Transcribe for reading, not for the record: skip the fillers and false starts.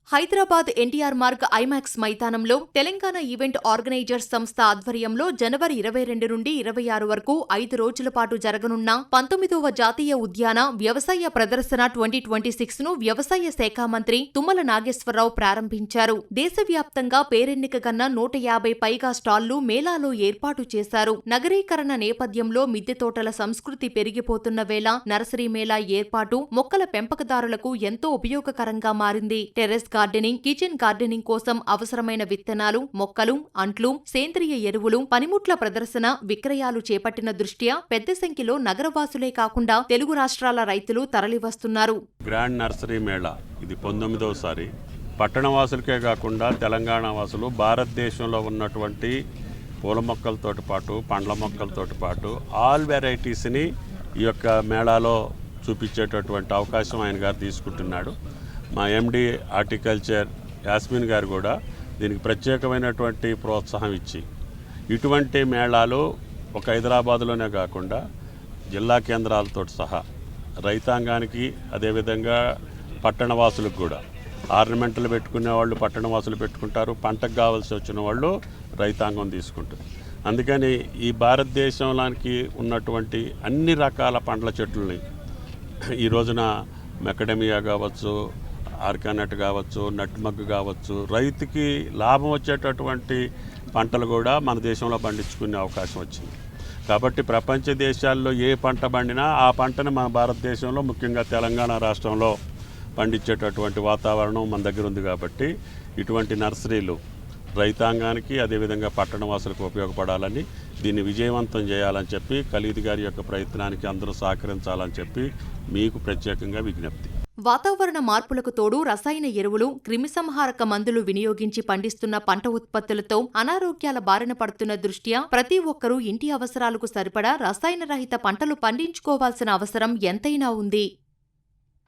Hyderabad NTR Marg IMAX మైదానంలో Telangana event organisers సంస్థ ఆధ్వర్యంలో జనవరి 22 నుండి 26 వరకు 5 రోజుల పాటు జరగనున్న 19వ జాతీయ ఉద్యాన వ్యవసాయ ప్రదర్శన 2026 ను వ్యవసాయ శాఖ మంత్రి తుమ్మల నాగేశ్వరరావు ప్రారంభించారు. దేశవ్యాప్తంగా పేరెన్నికగన్న 150 పైగా స్టాళ్లు మేళాలో ఏర్పాటు చేశారు. నగరీకరణ నేపథ్యంలో మిద్దె తోటల సంస్కృతి పెరిగిపోతున్న వేళ నర్సరీ మేళా ఏర్పాటు మొక్కల పెంపకదారులకు ఎంతో ఉపయోగకరంగా మారింది. టెర్రస్ గార్డెనింగ్, కిచెన్ గార్డెనింగ్ కోసం అవసరమైన విత్తనాలు, మొక్కలు, అంట్లు, సేంద్రియ ఎరువులు, పనిముట్ల ప్రదర్శన, విక్రయాలు చేపట్టిన దృష్ట్యా పెద్ద సంఖ్యలో నగరవాసులే కాకుండా తెలుగు రాష్ట్రాల రైతులు తరలివస్తున్నారు. గ్రాండ్ నర్సరీ మేళా ఇది 19వసారి. పట్టణవాసులకే కాకుండా తెలంగాణ వాసులు భారతదేశంలో ఉన్నటువంటి పూల మొక్కలతో పాటు పండ్ల మొక్కలతో పాటు ఆల్ వెరైటీస్ని ఈ యొక్క మేళాలో చూపించేటటువంటి అవకాశం ఆయన గారు తీసుకుంటున్నాడు. మా ఎండి హార్టికల్చర్ యాస్మిన్ గారు కూడా దీనికి ప్రత్యేకమైనటువంటి ప్రోత్సాహం ఇచ్చి ఇటువంటి మేళాలు ఒక హైదరాబాద్లోనే కాకుండా జిల్లా కేంద్రాలతో సహా రైతాంగానికి, అదేవిధంగా పట్టణవాసులకు కూడా ఆర్నమెంట్లు పెట్టుకునే వాళ్ళు పట్టణవాసులు పెట్టుకుంటారు, పంటకు కావాల్సి వచ్చిన వాళ్ళు రైతాంగం తీసుకుంటారు. అందుకని ఈ భారతదేశంలోనికి ఉన్నటువంటి అన్ని రకాల పండ్ల చెట్లని ఈ రోజున మెకడమియా కావచ్చు, ఆర్గానట్ కావచ్చు, నట్మగ్ కావచ్చు, రైతుకి లాభం వచ్చేటటువంటి పంటలు కూడా మన దేశంలో పండించుకునే అవకాశం వచ్చింది. కాబట్టి ప్రపంచ దేశాల్లో ఏ పంట పండినా ఆ పంటను మన భారతదేశంలో, ముఖ్యంగా తెలంగాణ రాష్ట్రంలో పండించేటటువంటి వాతావరణం మన దగ్గర ఉంది. కాబట్టి ఇటువంటి నర్సరీలు రైతాంగానికి, అదేవిధంగా పట్టణవాసులకు ఉపయోగపడాలని, దీన్ని విజయవంతం చేయాలని చెప్పి ఖలీద్ గారి యొక్క ప్రయత్నానికి అందరూ సహకరించాలని చెప్పి మీకు ప్రత్యేకంగా విజ్ఞప్తి. వాతావరణ మార్పులకు తోడు రసాయన ఎరువులు, క్రిమిసంహారక మందులు వినియోగించి పండిస్తున్న పంట ఉత్పత్తులతో అనారోగ్యాల బారిన పడుతున్న దృష్ట్యా ప్రతి ఒక్కరూ ఇంటి అవసరాలకు సరిపడా రసాయన రహిత పంటలు పండించుకోవాల్సిన అవసరం ఎంతైనా ఉంది.